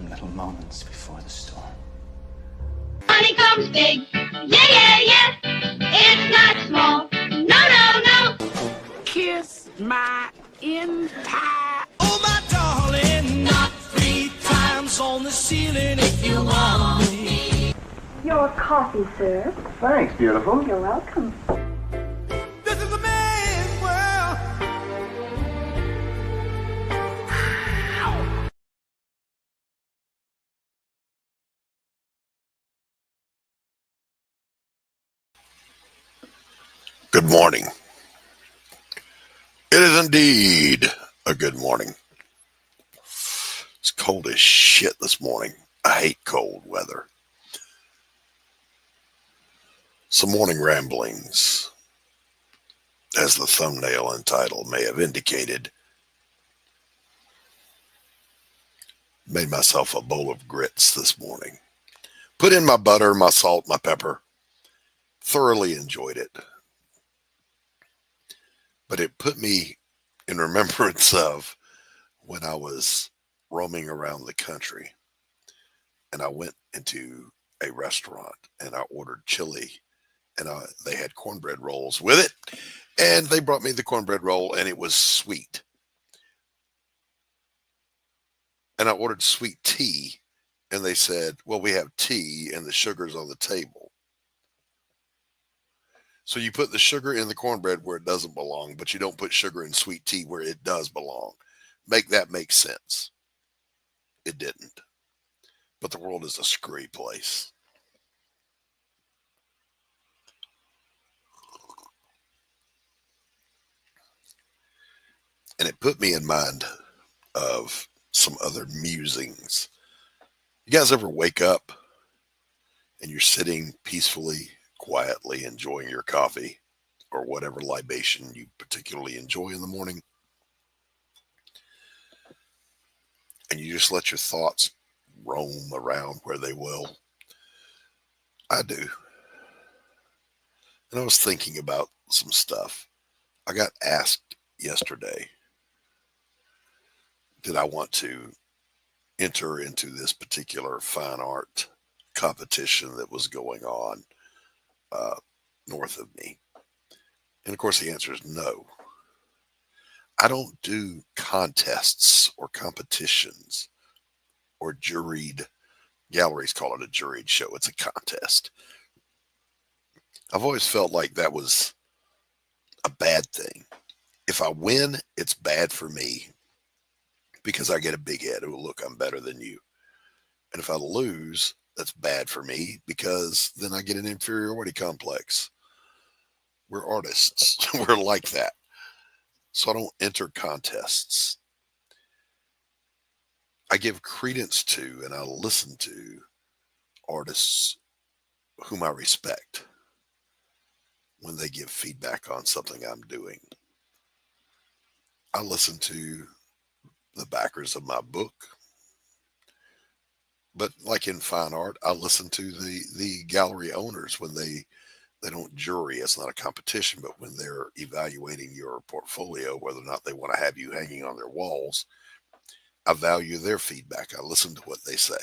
Some little moments before the storm. Money comes big. Yeah, yeah, yeah. It's not small. No, no, no. Kiss my empire. Oh, my darling, not 3 times on the ceiling if you want me. Your coffee, sir. Thanks, beautiful. You're welcome. This is the man's world. Good morning. It is indeed a good morning. It's cold as shit this morning. I hate cold weather. Some morning ramblings, as the thumbnail and title may have indicated. Made myself a bowl of grits this morning. Put in my butter, my salt, my pepper. Thoroughly enjoyed it. But it put me in remembrance of when I was roaming around the country and I went into a restaurant and I ordered chili and they had cornbread rolls with it, and they brought me the cornbread roll and it was sweet. And I ordered sweet tea and they said, well, we have tea and the sugar's on the table. So you put the sugar in the cornbread where it doesn't belong, but you don't put sugar in sweet tea where it does belong. Make that make sense. It didn't. But the world is a screwy place. And it put me in mind of some other musings. You guys ever wake up and you're sitting peacefully, quietly enjoying your coffee or whatever libation you particularly enjoy in the morning, and you just let your thoughts roam around where they will? I do. And I was thinking about some stuff. I got asked yesterday, did I want to enter into this particular fine art competition that was going on north of me? And of course the answer is no. I don't do contests or competitions or juried. Galleries call it a juried show. It's a contest. I've always felt like that was a bad thing. If I win, it's bad for me because I get a big head. Oh, look, I'm better than you. And if I lose, that's bad for me because then I get an inferiority complex. We're artists. We're like that. So I don't enter contests. I give credence to and I listen to artists whom I respect when they give feedback on something I'm doing. I listen to the backers of my book. But like in fine art, I listen to the gallery owners when they don't jury. It's not a competition, but when they're evaluating your portfolio, whether or not they want to have you hanging on their walls, I value their feedback. I listen to what they say.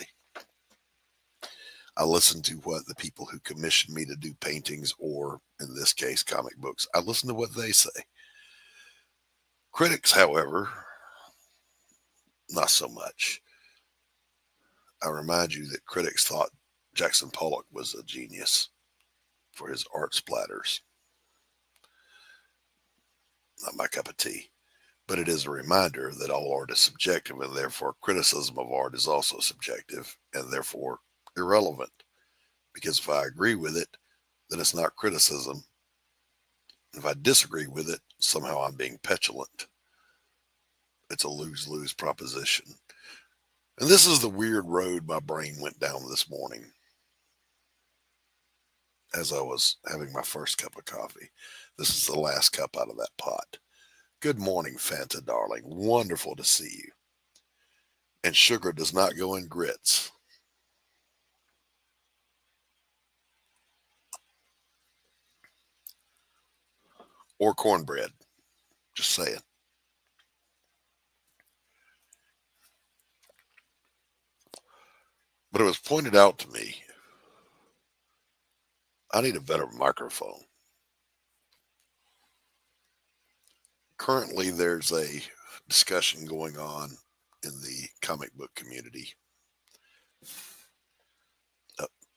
I listen to what the people who commission me to do paintings, or in this case, comic books, I listen to what they say. Critics, however, not so much. I remind you that critics thought Jackson Pollock was a genius for his art splatters. Not my cup of tea. But it is a reminder that all art is subjective, and therefore criticism of art is also subjective and therefore irrelevant. Because if I agree with it, then it's not criticism. If I disagree with it, somehow I'm being petulant. It's a lose-lose proposition. And this is the weird road my brain went down this morning as I was having my first cup of coffee. This is the last cup out of that pot. Good morning, Fanta, darling. Wonderful to see you. And sugar does not go in grits. Or cornbread. Just saying. But it was pointed out to me, I need a better microphone. Currently, there's a discussion going on in the comic book community.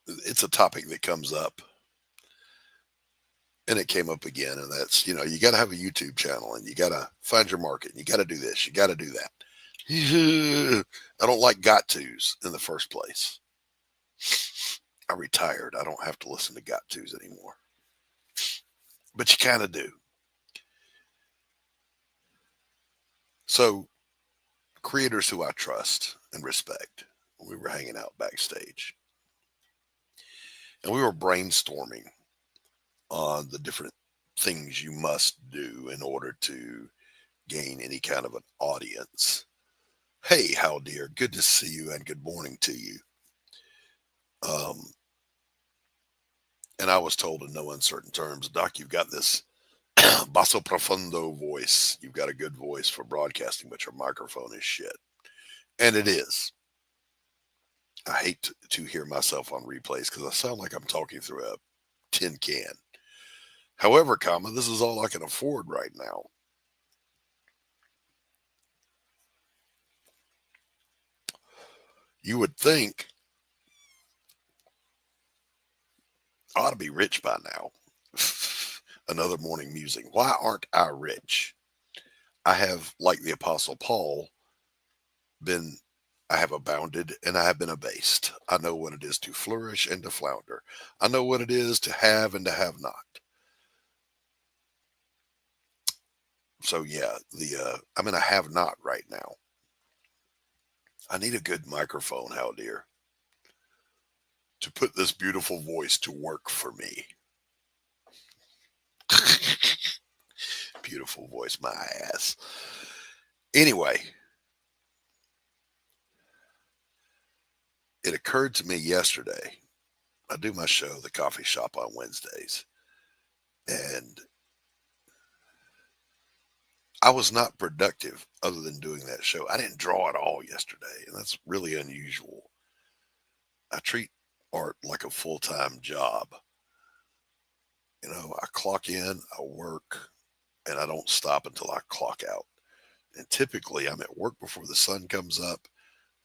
It's a topic that comes up, and it came up again, and that's, you got to have a YouTube channel, and you got to find your market, and you got to do this, you got to do that. I don't like got tos in the first place. I retired. I don't have to listen to got tos anymore. But you kind of do. So, creators who I trust and respect, we were hanging out backstage, and we were brainstorming on the different things you must do in order to gain any kind of an audience. Hey, how dear, good to see you and good morning to you. And I was told in no uncertain terms, Doc, you've got this basso profundo voice. You've got a good voice for broadcasting, but your microphone is shit. And it is. I hate to hear myself on replays because I sound like I'm talking through a tin can. However, this is all I can afford right now. You would think I ought to be rich by now. Another morning musing. Why aren't I rich? I have, like the Apostle Paul, I have abounded and I have been abased. I know what it is to flourish and to flounder. I know what it is to have and to have not. So yeah, I'm in a have not right now. I need a good microphone, how dear, to put this beautiful voice to work for me. Beautiful voice, my ass. Anyway, it occurred to me yesterday. I do my show, The Coffee Shop, on Wednesdays. And I was not productive other than doing that show. I didn't draw at all yesterday, and that's really unusual. I treat art like a full-time job. I clock in, I work, and I don't stop until I clock out. And typically I'm at work before the sun comes up,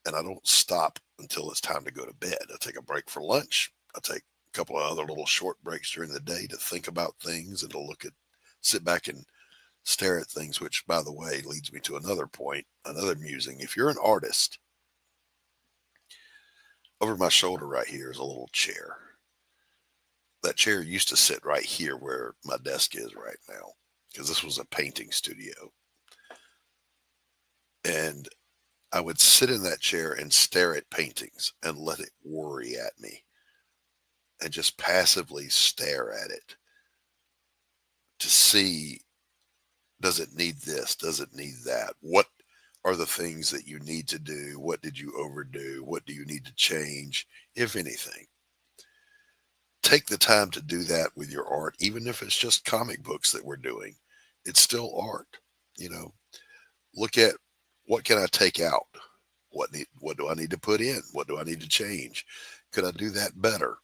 and I don't stop until it's time to go to bed. I take a break for lunch. I take a couple of other little short breaks during the day to think about things and to sit back and stare at things, which, by the way, leads me to another point, another musing. If you're an artist, over my shoulder right here is a little chair. That chair used to sit right here where my desk is right now, because this was a painting studio. And I would sit in that chair and stare at paintings and let it worry at me and just passively stare at it to see, does it need this? Does it need that? What are the things that you need to do? What did you overdo? What do you need to change, if anything? Take the time to do that with your art, even if it's just comic books that we're doing. It's still art. Look at, what can I take out? What do I need to put in? What do I need to change? Could I do that better?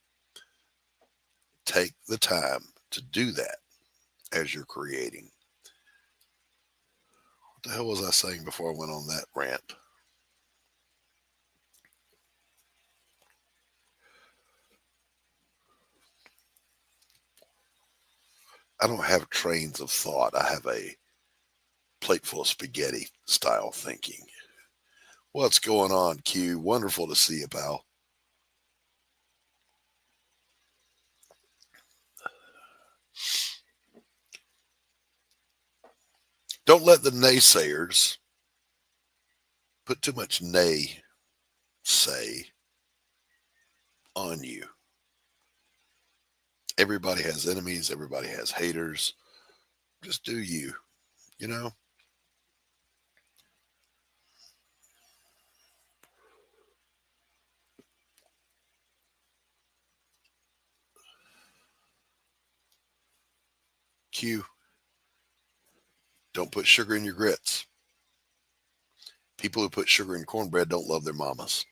Take the time to do that as you're creating. What the hell was I saying before I went on that rant? I don't have trains of thought. I have a plate full of spaghetti style thinking. What's going on, Q? Wonderful to see you, pal. Don't let the naysayers put too much say on you. Everybody has enemies. Everybody has haters. Just do you, Q. Don't put sugar in your grits. People who put sugar in cornbread don't love their mamas.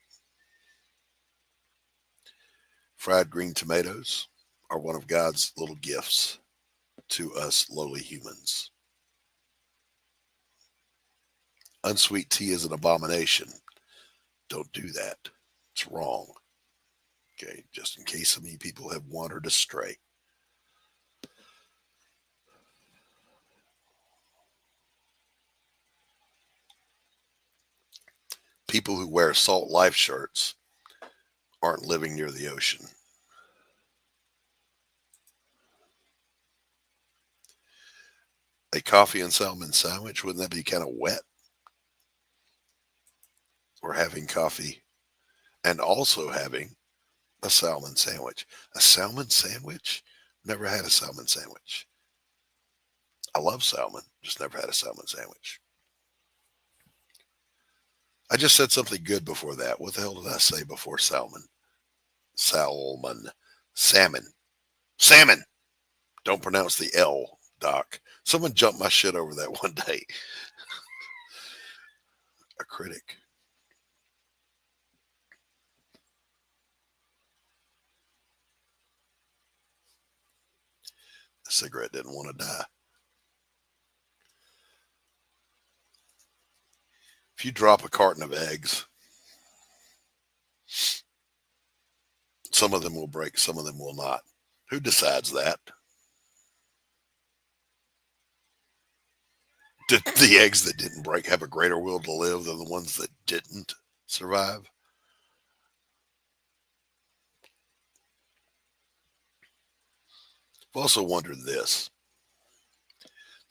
Fried green tomatoes are one of God's little gifts to us lowly humans. Unsweet tea is an abomination. Don't do that. It's wrong. Okay, just in case some of you people have wandered astray. People who wear Salt Life shirts aren't living near the ocean. A coffee and salmon sandwich, wouldn't that be kind of wet? Or having coffee and also having a salmon sandwich. A salmon sandwich? Never had a salmon sandwich. I love salmon, just never had a salmon sandwich. I just said something good before that. What the hell did I say before salmon? Salmon. Salmon. Salmon. Don't pronounce the L, Doc. Someone jumped my shit over that one day. A critic. The cigarette didn't want to die. If you drop a carton of eggs, some of them will break, some of them will not. Who decides that? Did the eggs that didn't break have a greater will to live than the ones that didn't survive? I've also wondered this.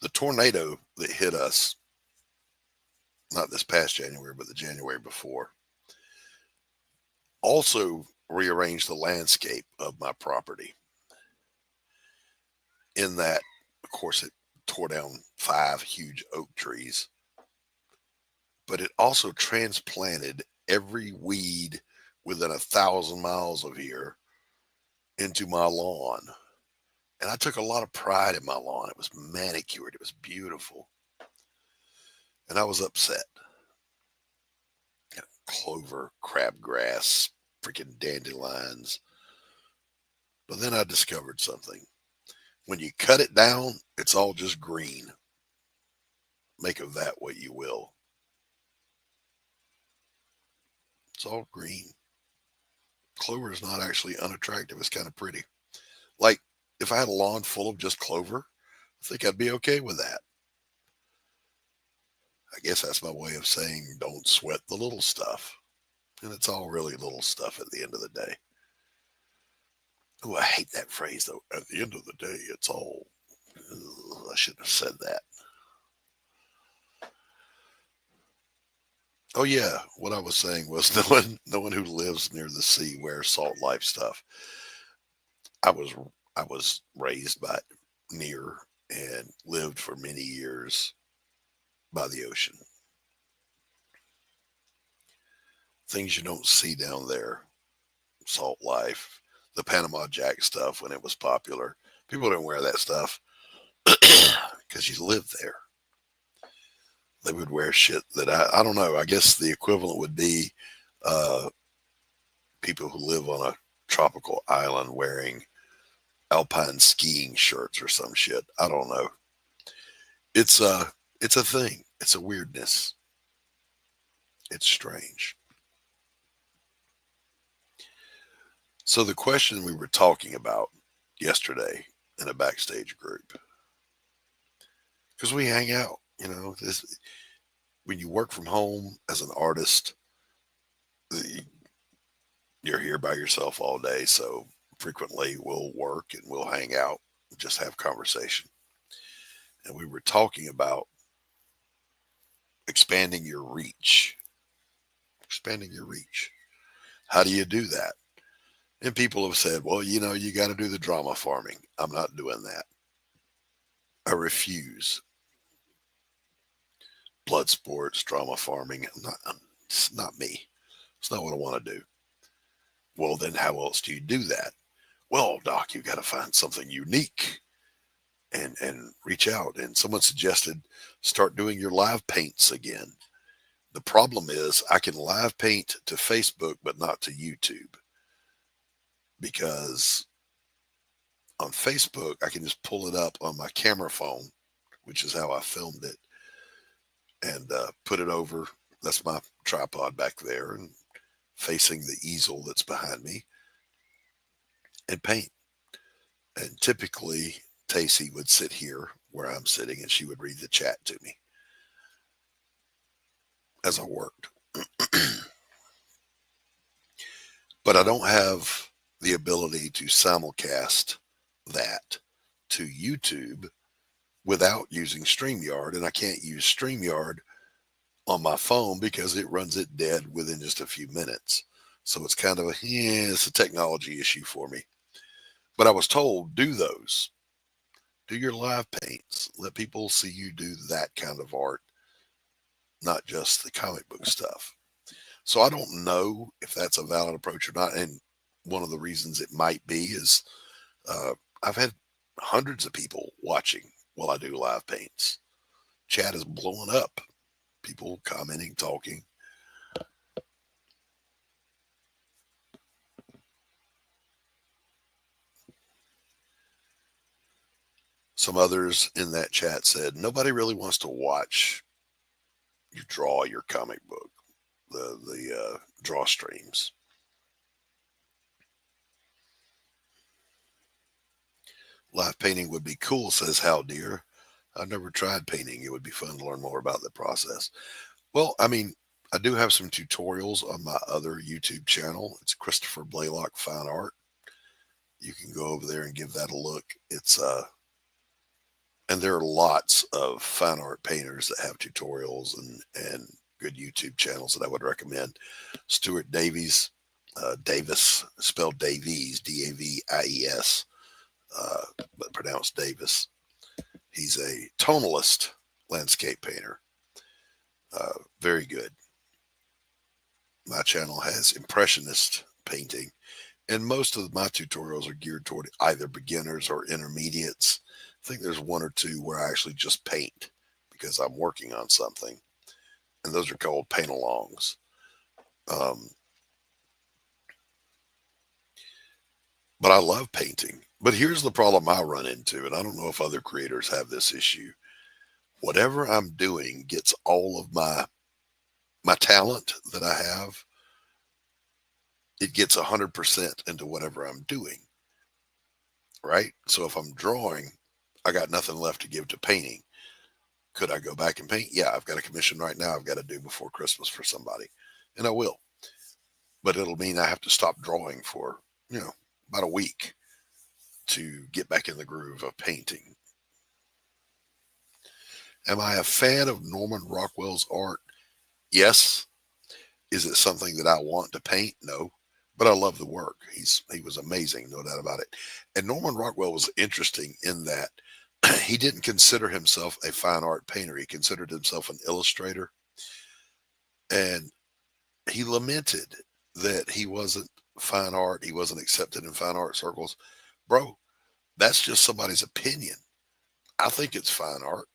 The tornado that hit us, not this past January, but the January before, also rearranged the landscape of my property. In that, of course, it tore down 5 huge oak trees, but it also transplanted every weed within 1,000 miles of here into my lawn. And I took a lot of pride in my lawn. It was manicured. It was beautiful. And I was upset. Clover, crabgrass, freaking dandelions. But then I discovered something. When you cut it down, it's all just green. Make of that what you will. It's all green. Clover is not actually unattractive. It's kind of pretty. Like, if I had a lawn full of just clover, I think I'd be okay with that. I guess that's my way of saying don't sweat the little stuff. And it's all really little stuff at the end of the day. Oh, I hate that phrase, though. At the end of the day, it's all... Ugh, I shouldn't have said that. Oh, yeah. What I was saying was no one who lives near the sea wears Salt Life stuff. I was raised near and lived for many years by the ocean. Things you don't see down there. Salt Life, the Panama Jack stuff when it was popular. People didn't wear that stuff because you live there. They would wear shit that I don't know. I guess the equivalent would be people who live on a tropical island wearing alpine skiing shirts or some shit. I don't know. It's a thing. It's a weirdness. It's strange. So the question we were talking about yesterday in a backstage group, because we hang out, when you work from home as an artist, you're here by yourself all day. So frequently we'll work and we'll hang out and just have conversation. And we were talking about expanding your reach. How do you do that? And people have said, well, you got to do the drama farming. I'm not doing that. I refuse. Blood sports, drama farming. It's not me. It's not what I want to do. Well, then how else do you do that? Well, Doc, you got to find something unique and reach out. And someone suggested start doing your live paints again. The problem is I can live paint to Facebook, but not to YouTube. because on Facebook, I can just pull it up on my camera phone, which is how I filmed it, and put it over. That's my tripod back there and facing the easel that's behind me, and paint. And typically, Tacey would sit here where I'm sitting, and she would read the chat to me as I worked. But I don't have the ability to simulcast that to YouTube without using StreamYard, and I can't use StreamYard on my phone because it runs it dead within just a few minutes. So it's kind of it's a technology issue for me. But I was told, do those. Do your live paints. Let people see you do that kind of art, not just the comic book stuff. So I don't know if that's a valid approach or not. And one of the reasons it might be is I've had hundreds of people watching while I do live paints. Chat is blowing up. People commenting, talking. Some others in that chat said, nobody really wants to watch you draw your comic book, the draw streams. Live painting would be cool, says Hal Deer. I've never tried painting. It would be fun to learn more about the process. Well, I mean, I do have some tutorials on my other YouTube channel. It's Christopher Blaylock Fine Art. You can go over there and give that a look. It's and there are lots of fine art painters that have tutorials and good YouTube channels that I would recommend. Stuart Davies, Davis, spelled Davies, Davies, but pronounced Davis. He's a tonalist landscape painter. Very good. My channel has impressionist painting, and most of my tutorials are geared toward either beginners or intermediates. I think there's one or two where I actually just paint because I'm working on something, and those are called paint-alongs. But I love painting. But here's the problem I run into, and I don't know if other creators have this issue. Whatever I'm doing gets all of my talent that I have. It gets 100% into whatever I'm doing, right? So if I'm drawing, I got nothing left to give to painting. Could I go back and paint? Yeah, I've got a commission right now I've got to do before Christmas for somebody, and I will. But it'll mean I have to stop drawing for, about a week to get back in the groove of painting. Am I a fan of Norman Rockwell's art? Yes. Is it something that I want to paint? No. But I love the work. He was amazing, no doubt about it. And Norman Rockwell was interesting in that he didn't consider himself a fine art painter. He considered himself an illustrator. And he lamented that he wasn't fine art. He wasn't accepted in fine art circles. Bro, that's just somebody's opinion. I think it's fine art.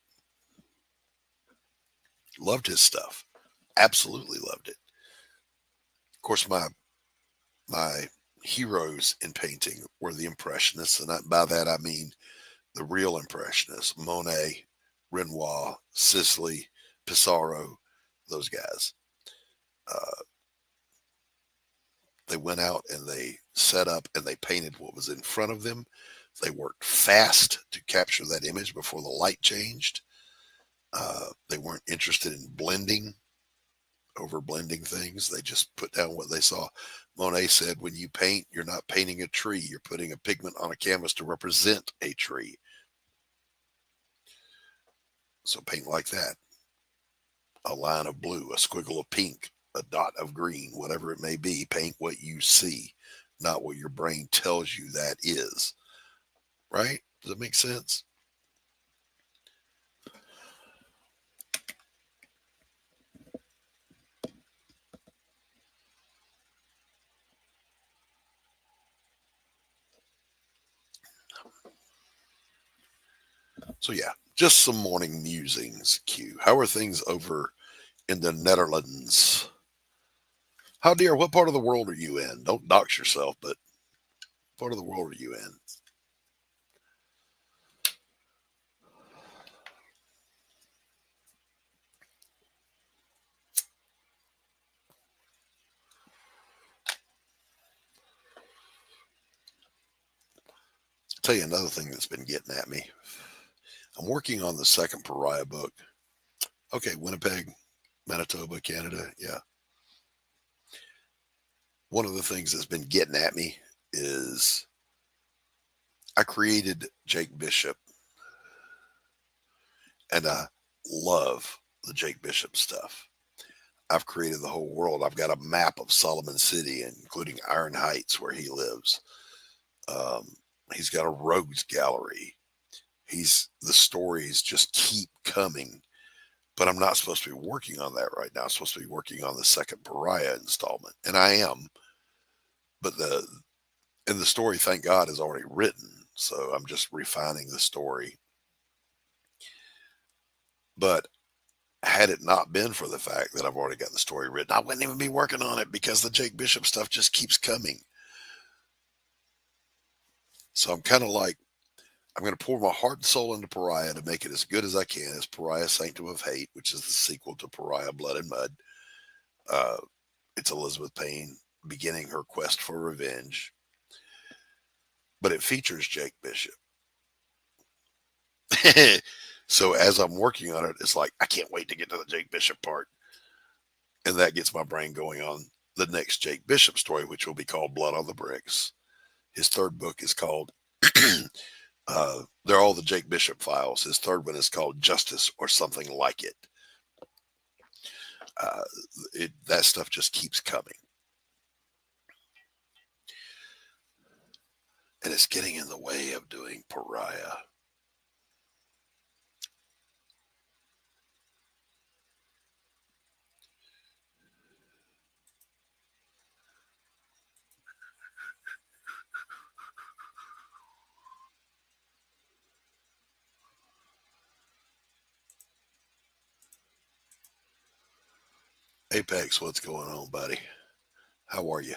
Loved his stuff. Absolutely loved it. Of course, my heroes in painting were the Impressionists, and by that I mean the real Impressionists: Monet, Renoir, Sisley, Pissarro, those guys. They went out and they set up and they painted what was in front of them. They worked fast to capture that image before the light changed. They weren't interested in over blending things. They just put down what they saw. Monet said, when you paint, you're not painting a tree. You're putting a pigment on a canvas to represent a tree. So paint like that. A line of blue, a squiggle of pink, a dot of green, whatever it may be. Paint what you see, not what your brain tells you that is. Right? Does that make sense? So yeah, just some morning musings, Q. How are things over in the Netherlands? How dear, what part of the world are you in? Don't dox yourself, but part of the world are you in? I'll tell you another thing that's been getting at me. I'm working on the second Pariah book. Okay, Winnipeg, Manitoba, Canada. Yeah. One of the things that's been getting at me is I created Jake Bishop, and I love the Jake Bishop stuff. I've created the whole world. I've got a map of Solomon City, including Iron Heights, where he lives. He's got a rogues gallery. The stories just keep coming, but I'm not supposed to be working on that right now. I'm supposed to be working on the second Pariah installment, and I am. But the story, thank God, is already written, so I'm just refining the story. But had it not been for the fact that I've already got the story written, I wouldn't even be working on it because the Jake Bishop stuff just keeps coming. So I'm kind of like, I'm going to pour my heart and soul into Pariah to make it as good as I can as Pariah Sanctum of Hate, which is the sequel to Pariah Blood and Mud. It's Elizabeth Payne beginning her quest for revenge. But it features Jake Bishop. So as I'm working on it, it's like, I can't wait to get to the Jake Bishop part. And that gets my brain going on the next Jake Bishop story, which will be called Blood on the Bricks. His third book is called, they're all the Jake Bishop files. His third one is called Justice or Something Like It. That stuff just keeps coming. And it's getting in the way of doing Pariah. Apex, what's going on, buddy? How are you?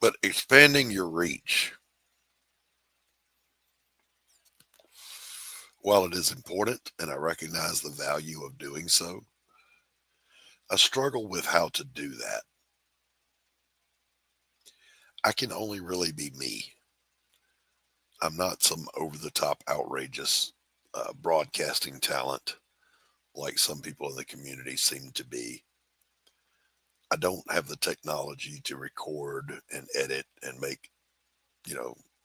But expanding your reach, while it is important and I recognize the value of doing so, I struggle with how to do that. I can only really be me. I'm not some over-the-top, outrageous broadcasting talent like some people in the community seem to be. I don't have the technology to record and edit and make,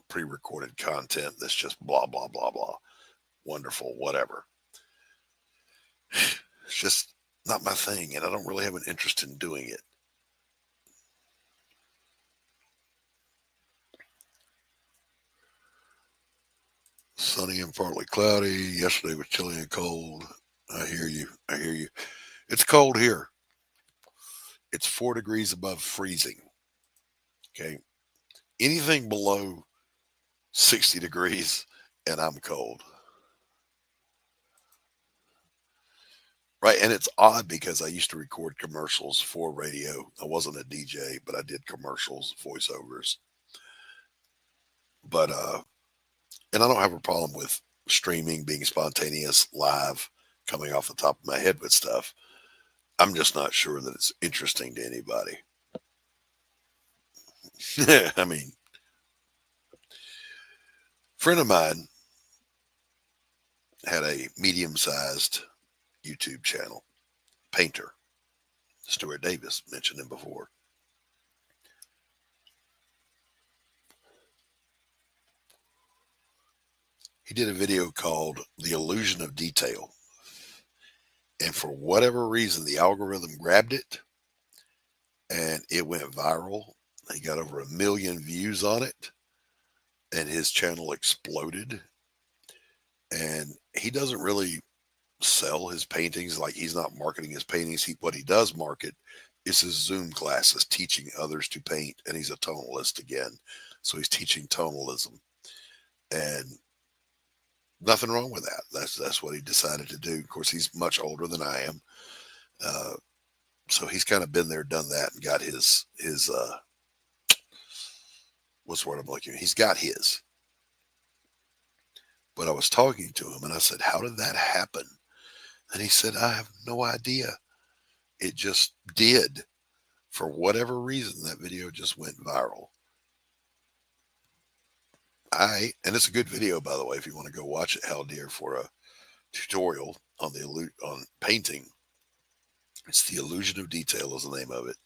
pre-recorded content that's just blah, blah, blah, blah. Wonderful, whatever. It's just not my thing, and I don't really have an interest in doing it. Sunny and partly cloudy. Yesterday was chilly and cold. I hear you. I hear you. It's cold here. It's 4 degrees above freezing. Okay. Anything below 60 degrees and I'm cold. Right. And it's odd because I used to record commercials for radio. I wasn't a DJ, but I did commercials, voiceovers. But, and I don't have a problem with streaming, being spontaneous, live, coming off the top of my head with stuff. I'm just not sure that it's interesting to anybody. I mean, a friend of mine had a medium-sized YouTube channel, painter. Stuart Davis, mentioned him before. He did a video called The Illusion of Detail. And for whatever reason, the algorithm grabbed it and it went viral. He got over 1 million views on it and his channel exploded. And he doesn't really sell his paintings. Like, he's not marketing his paintings. What he does market is his Zoom classes, teaching others to paint. And he's a tonalist again. So he's teaching tonalism. And nothing wrong with that. That's what he decided to do. Of course, he's much older than I am. So he's kind of been there, done that, and got his what's the word I'm looking at? He's got his. But I was talking to him and I said, how did that happen? And he said, I have no idea. It just did. For whatever reason, that video just went viral. And it's a good video, by the way, if you want to go watch it, Hal Deer, for a tutorial on on painting. It's The Illusion of Detail is the name of it.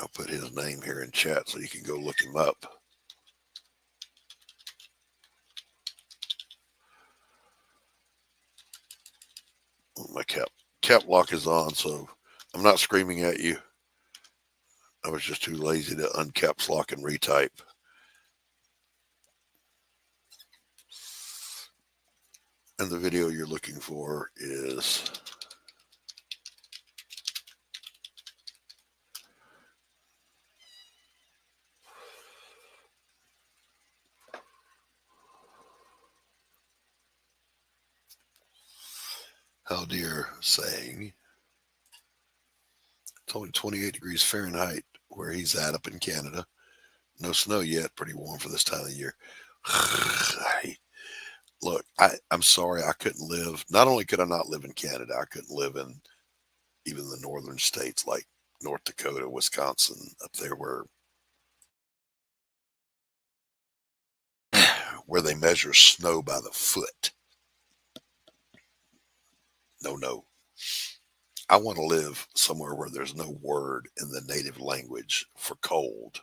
I'll put his name here in chat so you can go look him up. My cap lock is on, so I'm not screaming at you. I was just too lazy to uncaps lock and retype. And the video you're looking for is Hal Deer saying it's only 28 degrees Fahrenheit where he's at up in Canada. No snow yet. Pretty warm for this time of year. Look, I'm sorry I couldn't live. Not only could I not live in Canada, I couldn't live in even the northern states like North Dakota, Wisconsin, up there where they measure snow by the foot. No. I want to live somewhere where there's no word in the native language for cold,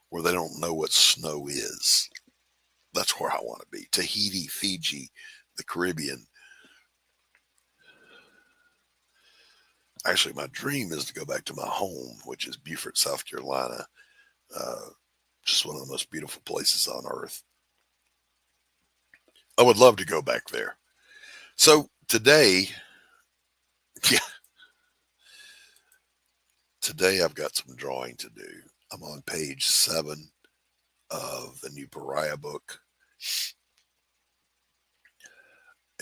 where they don't know what snow is. That's where I want to be. Tahiti, Fiji, the Caribbean. Actually, my dream is to go back to my home, which is Beaufort, South Carolina. Just one of the most beautiful places on earth. I would love to go back there. So today I've got some drawing to do. I'm on page 7 of the new Pariah book.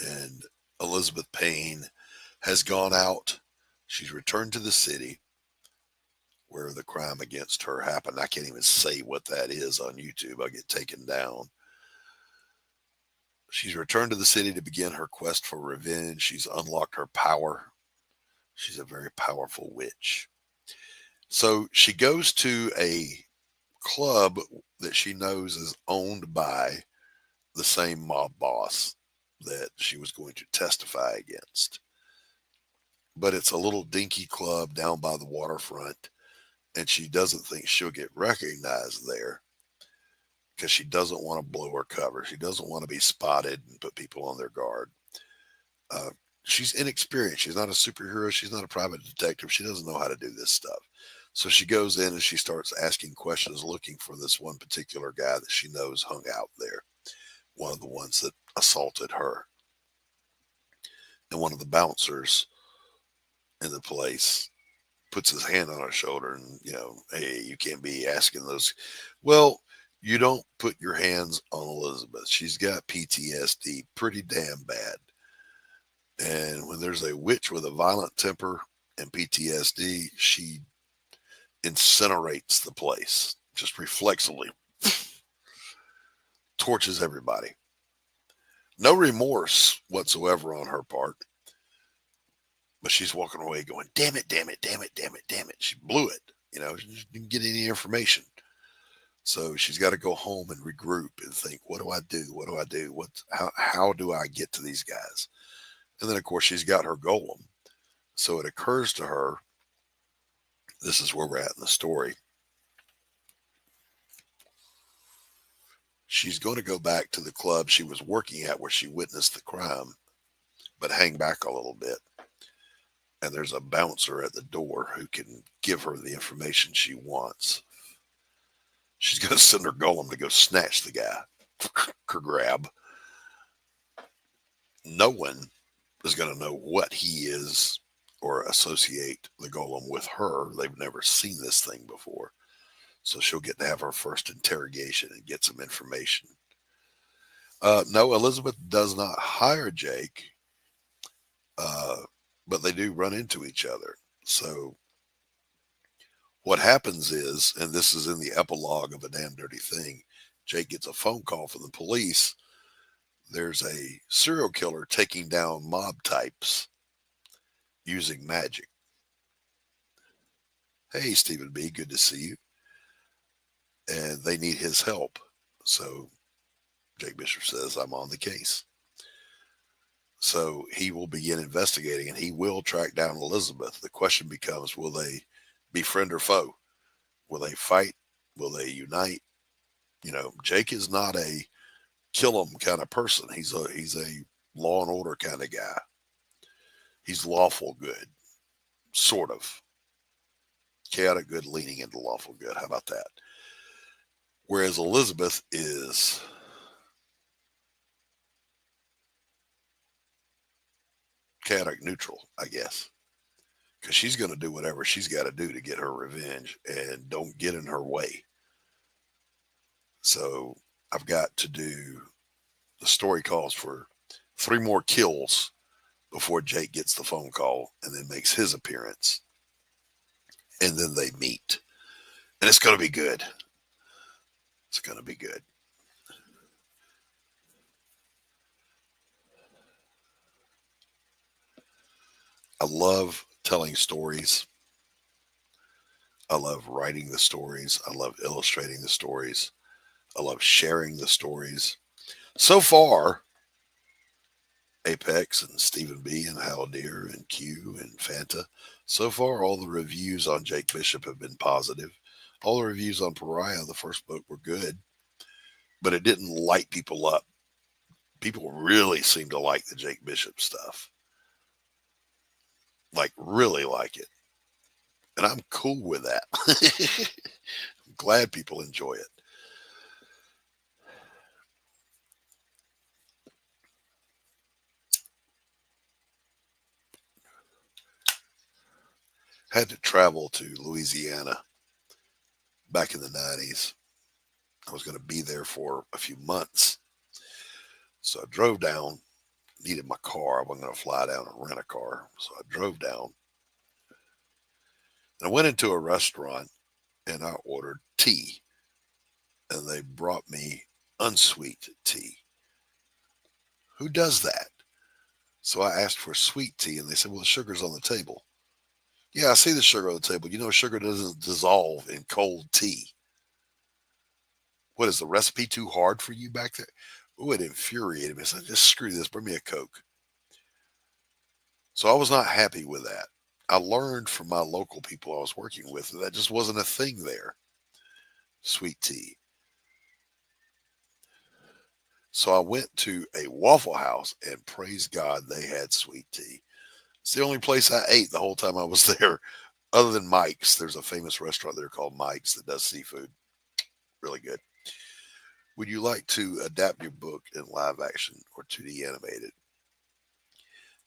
And Elizabeth Payne has gone out. She's returned to the city where the crime against her happened. I can't even say what that is on YouTube. I get taken down. She's returned to the city to begin her quest for revenge. She's unlocked her power. She's a very powerful witch. So she goes to a club that she knows is owned by the same mob boss that she was going to testify against. But it's a little dinky club down by the waterfront, and she doesn't think she'll get recognized there because she doesn't want to blow her cover. She doesn't want to be spotted and put people on their guard. She's inexperienced. She's not a superhero. She's not a private detective. She doesn't know how to do this stuff. So she goes in and she starts asking questions, looking for this one particular guy that she knows hung out there, one of the ones that assaulted her. And one of the bouncers in the place puts his hand on her shoulder and, hey, you can't be asking those. Well, you don't put your hands on Elizabeth. She's got PTSD pretty damn bad. And when there's a witch with a violent temper and PTSD, she incinerates the place, just reflexively torches everybody. No remorse whatsoever on her part. But she's walking away going, damn it. She blew it. She didn't get any information. So she's got to go home and regroup and think, what do I do? How do I get to these guys? And then, of course, she's got her golem. So it occurs to her, this is where we're at in the story. She's going to go back to the club she was working at where she witnessed the crime, but hang back a little bit. And there's a bouncer at the door who can give her the information she wants. She's going to send her golem to go snatch the guy, grab. No one is going to know what he is or associate the golem with her. They've never seen this thing before. So she'll get to have her first interrogation and get some information. No, Elizabeth does not hire Jake. but they do run into each other. So what happens is, and this is in the epilogue of A Damn Dirty Thing, Jake gets a phone call from the police. There's a serial killer taking down mob types using magic. Hey, Stephen B., good to see you. And they need his help. So Jake Bishop says, I'm on the case. So he will begin investigating, and he will track down Elizabeth. The question becomes, will they be friend or foe? Will they fight? Will they unite? You know, Jake is not a kill 'em kind of person. He's a law and order kind of guy. He's lawful good, sort of. Chaotic good leaning into lawful good. How about that? Whereas Elizabeth is chaotic neutral, I guess. Because she's going to do whatever she's got to do to get her revenge, and don't get in her way. So I've got to do, the story calls for 3 more kills before Jake gets the phone call and then makes his appearance. And then they meet. And it's going to be good. It's going to be good. I love telling stories. I love writing the stories. I love illustrating the stories. I love sharing the stories. So far, Apex and Stephen B. and Haldir and Q and Fanta, so far all the reviews on Jake Bishop have been positive. All the reviews on Pariah, the first book, were good, but it didn't light people up. People really seem to like the Jake Bishop stuff. Like, really like it. And I'm cool with that. I'm glad people enjoy it. Had to travel to Louisiana back in the 90s. I was going to be there for a few months. So I drove down, needed my car. I wasn't going to fly down and rent a car. So I drove down. And I went into a restaurant and I ordered tea. And they brought me unsweet tea. Who does that? So I asked for sweet tea, and they said, well, the sugar's on the table. Yeah, I see the sugar on the table. You know, sugar doesn't dissolve in cold tea. What, is the recipe too hard for you back there? Oh, it infuriated me. I said, just screw this. Bring me a Coke. So I was not happy with that. I learned from my local people I was working with that just wasn't a thing there. Sweet tea. So I went to a Waffle House, and praise God, they had sweet tea. It's the only place I ate the whole time I was there, other than Mike's. There's a famous restaurant there called Mike's that does seafood. Really good. Would you like to adapt your book in live action or 2D animated?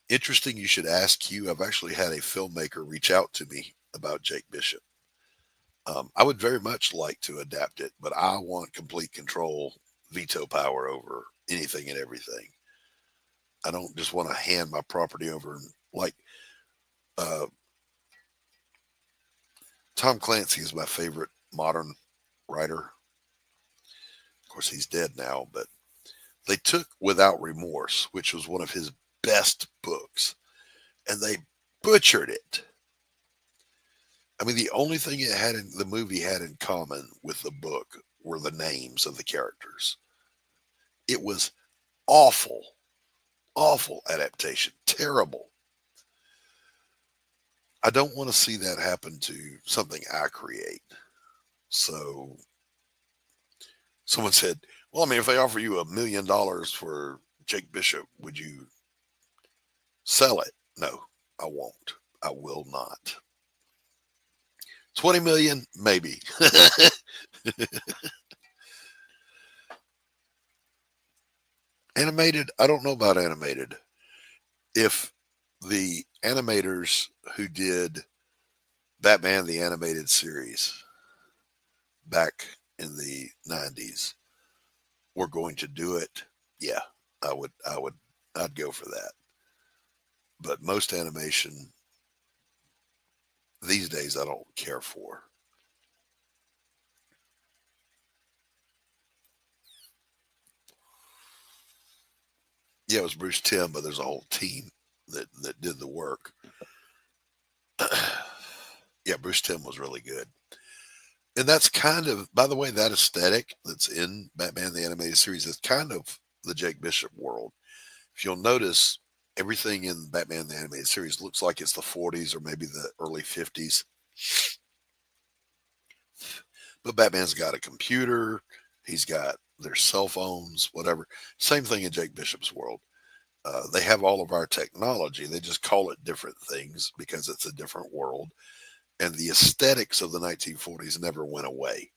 Interesting you should ask you. I've actually had a filmmaker reach out to me about Jake Bishop. I would very much like to adapt it, but I want complete control, veto power over anything and everything. I don't just want to hand my property over. Like Tom Clancy is my favorite modern writer. Of course, he's dead now, but they took Without Remorse, which was one of his best books, and they butchered it. I mean, the only thing it had in the movie had in common with the book were the names of the characters. It was awful, awful adaptation, terrible. I don't want to see that happen to something I create. So someone said, well, I mean, if they offer you $1 million for Jake Bishop, would you sell it? No, I won't. I will not. 20 million, maybe. Animated, I don't know about animated. If the animators who did Batman the Animated Series back in the 90s were going to do it, yeah, I'd go for that. But most animation these days I don't care for. Yeah, it was Bruce Timm, but there's a whole team that did the work. Yeah, Bruce Timm was really good. And that's kind of, by the way, that aesthetic that's in Batman the Animated Series is kind of the Jake Bishop world. If you'll notice, everything in Batman the Animated Series looks like it's the 40s or maybe the early 50s. But Batman's got a computer, he's got their cell phones, whatever. Same thing in Jake Bishop's world. They have all of our technology. They just call it different things because it's a different world. And the aesthetics of the 1940s never went away.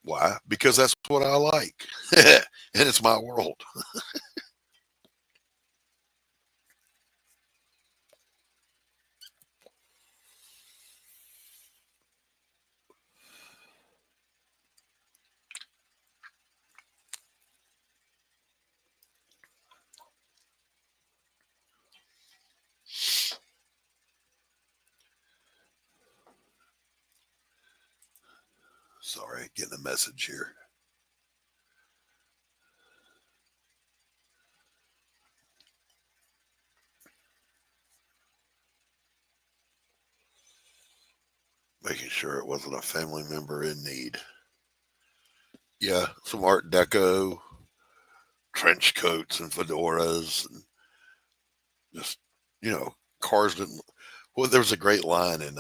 Why? Because that's what I like. And it's my world. Sorry, getting a message here. Making sure it wasn't a family member in need. Yeah, some Art Deco, trench coats and fedoras, and just, cars didn't. Well, there was a great line in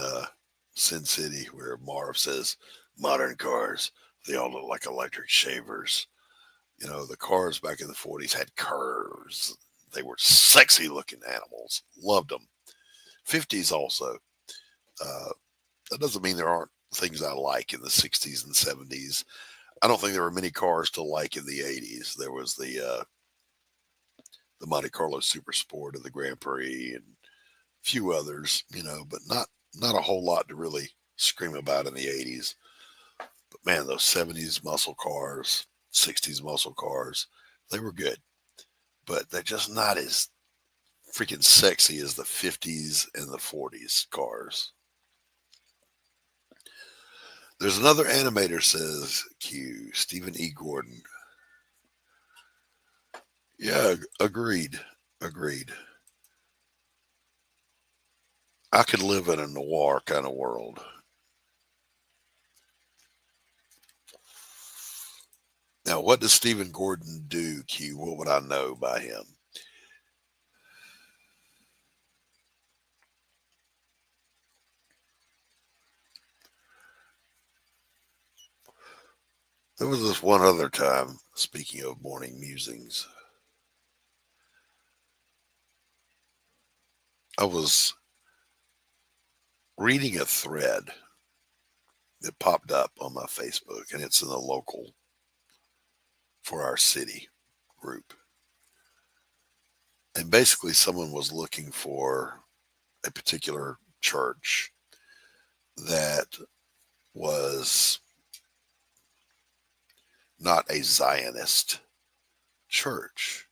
Sin City where Marv says, modern cars, they all look like electric shavers. The cars back in the 40s had curves. They were sexy looking animals. Loved them. 50s also. That doesn't mean there aren't things I like in the 60s and 70s. I don't think there were many cars to like in the 80s. There was the Monte Carlo Super Sport and the Grand Prix and a few others, but not a whole lot to really scream about in the 80s. But man, those 70s muscle cars, 60s muscle cars, they were good. But they're just not as freaking sexy as the 50s and the 40s cars. There's another animator, says Q, Stephen E. Gordon. Yeah, agreed. I could live in a noir kind of world. Now, what does Stephen Gordon do, Q? What would I know by him? There was this one other time, speaking of morning musings, I was reading a thread that popped up on my Facebook, and it's in the local for our city group. And basically, someone was looking for a particular church that was not a Zionist church.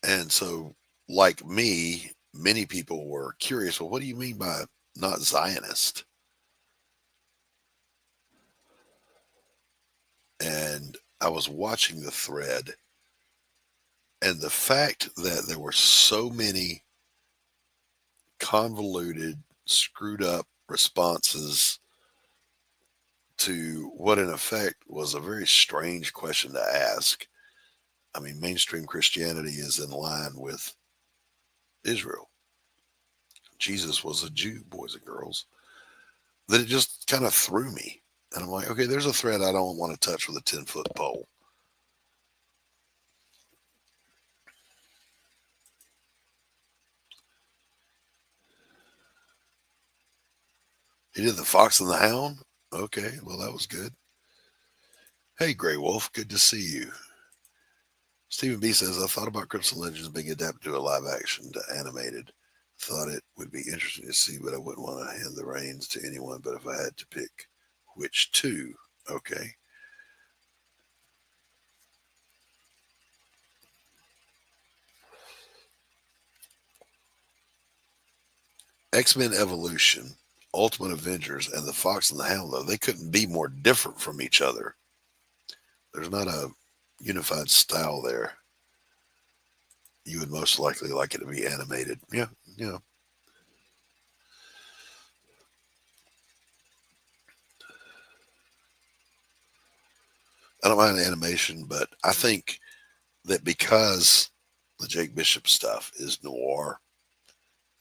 And so, like me, many people were curious, well, what do you mean by not Zionist? And I was watching the thread, and the fact that there were so many convoluted, screwed up responses to what in effect was a very strange question to ask. I mean, mainstream Christianity is in line with Israel. Jesus was a Jew, boys and girls. That it just kind of threw me. And I'm like, okay, there's a thread I don't want to touch with a 10-foot pole. He did the Fox and the Hound? Okay, well, that was good. Hey, Grey Wolf, good to see you. Stephen B says, I thought about Crimson Legends being adapted to a live action to animated. Thought it would be interesting to see, but I wouldn't want to hand the reins to anyone. But if I had to pick which two, okay. X-Men Evolution, Ultimate Avengers, and the Fox and the Hound, though, they couldn't be more different from each other. There's not a unified style there. You would most likely like it to be animated. Yeah, yeah. I don't mind animation, but I think that because the Jake Bishop stuff is noir,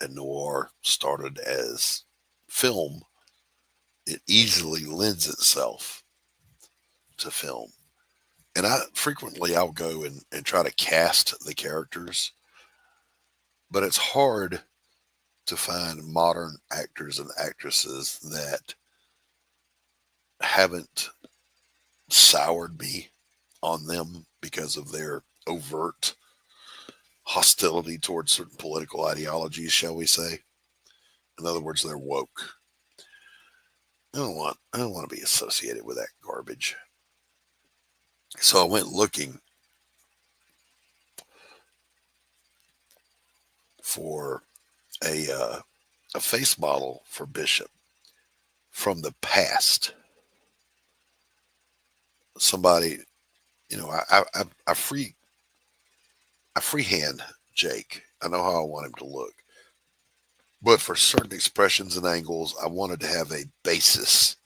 and noir started as film, it easily lends itself to film. And I'll go and try to cast the characters, but it's hard to find modern actors and actresses that haven't soured me on them because of their overt hostility towards certain political ideologies, shall we say. In other words, they're woke. I don't want to be associated with that garbage. So I went looking for a face model for Bishop from the past. Somebody, I freehand Jake. I know how I want him to look. But for certain expressions and angles, I wanted to have a basis,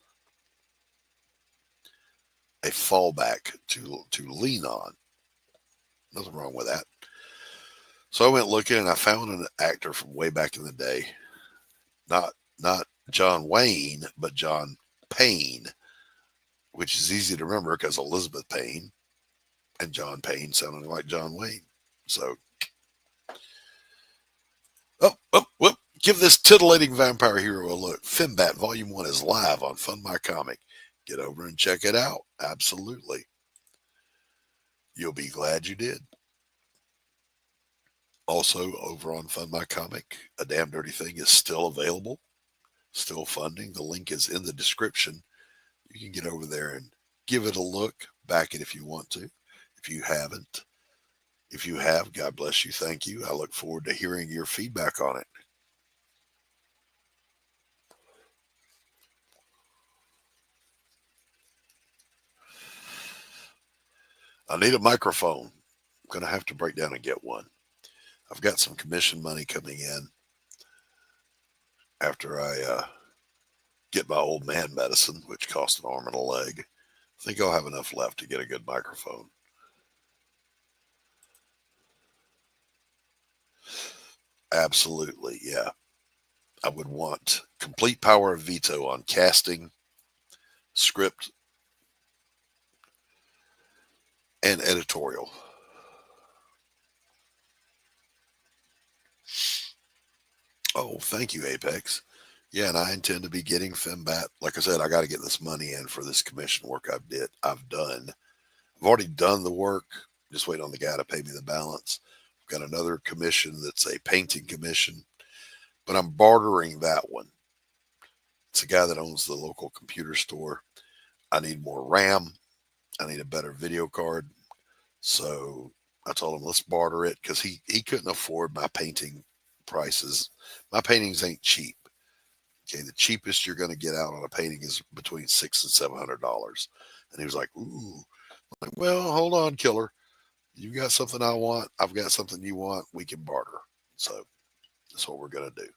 a fallback to lean on. Nothing wrong with that. So I went looking and I found an actor from way back in the day. Not John Wayne, but John Payne, which is easy to remember because Elizabeth Payne and John Payne sounded like John Wayne. So, give this titillating vampire hero a look. Fembat Volume 1 is live on Fund My Comic. Get over and check it out. Absolutely. You'll be glad you did. Also, over on Fund My Comic, A Damn Dirty Thing is still available, still funding. The link is in the description. You can get over there and give it a look, back it if you want to. If you haven't, if you have, God bless you. Thank you. I look forward to hearing your feedback on it. I need a microphone. I'm going to have to break down and get one. I've got some commission money coming in after I get my old man medicine, which cost an arm and a leg. I think I'll have enough left to get a good microphone. Absolutely, yeah. I would want complete power of veto on casting, script, and editorial. Oh, thank you, Apex. Yeah, and I intend to be getting Fembat. Like I said, I got to get this money in for this commission work I've done. I've already done the work. Just waiting on the guy to pay me the balance. I've got another commission that's a painting commission, but I'm bartering that one. It's a guy that owns the local computer store. I need more RAM. I need a better video card. So I told him, let's barter it, because he couldn't afford my painting prices. My paintings ain't cheap. Okay, the cheapest you're going to get out on a painting is between $600 and $700. And he was like, ooh. I'm like, well, hold on, killer. You got something I want. I've got something you want. We can barter. So that's what we're going to do.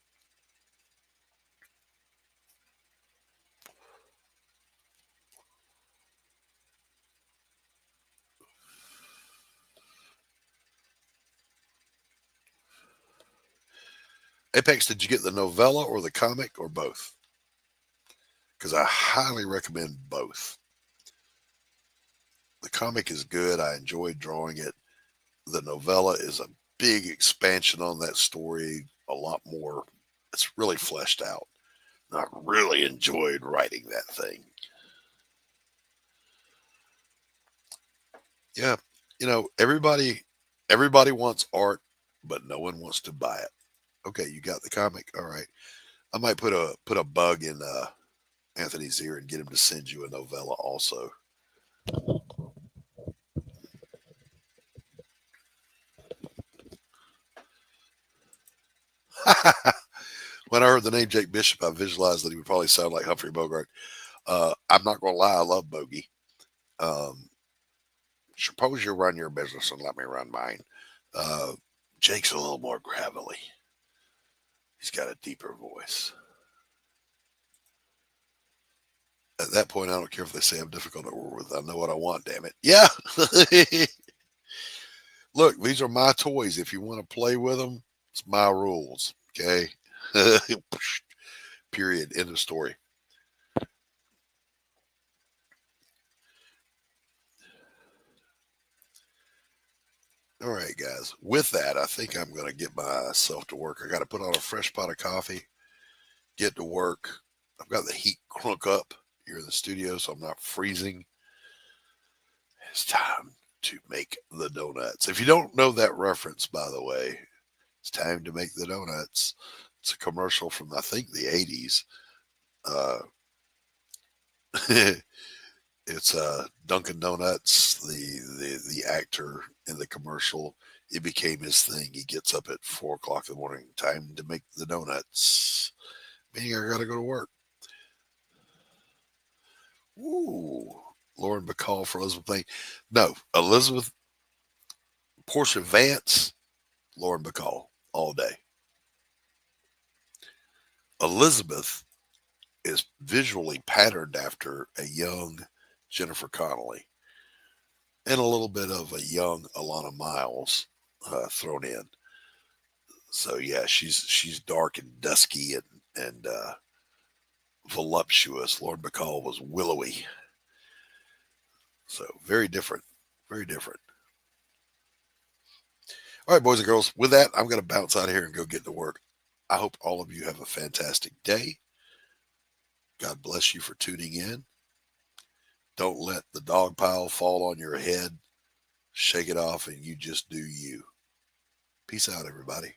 Apex, did you get the novella or the comic or both? Because I highly recommend both. The comic is good. I enjoyed drawing it. The novella is a big expansion on that story. A lot more. It's really fleshed out. And I really enjoyed writing that thing. Yeah. Everybody wants art, but no one wants to buy it. Okay, you got the comic. All right. I might put a bug in Anthony's ear and get him to send you a novella also. When I heard heard the name Jake Bishop, I visualized that he would probably sound like Humphrey Bogart. I'm not going to lie, I love Bogey. Suppose you run your business and let me run mine. Jake's a little more gravelly. He's got a deeper voice. At that point, I don't care if they say I'm difficult to work with. I know what I want, damn it. Yeah. Look, these are my toys. If you want to play with them, it's my rules. Okay. Period. End of story. All right, guys. With that, I think I'm going to get myself to work. I got to put on a fresh pot of coffee, get to work. I've got the heat crunk up here in the studio, so I'm not freezing. It's time to make the donuts. If you don't know that reference, by the way, it's time to make the donuts. It's a commercial from, I think, the 80s. It's Dunkin' Donuts, the actor in the commercial. It became his thing. He gets up at 4 o'clock in the morning. Time to make the donuts. Meaning I got to go to work. Ooh, Lauren Bacall for Elizabeth Plain. No, Elizabeth, Portia Vance, Lauren Bacall all day. Elizabeth is visually patterned after a young Jennifer Connelly and a little bit of a young Alana Miles thrown in. So yeah, she's dark and dusky and voluptuous. Lauren Bacall was willowy. So very different, very different. All right, boys and girls, with that, I'm going to bounce out of here and go get to work. I hope all of you have a fantastic day. God bless you for tuning in. Don't let the dog pile fall on your head. Shake it off and you just do you. Peace out, everybody.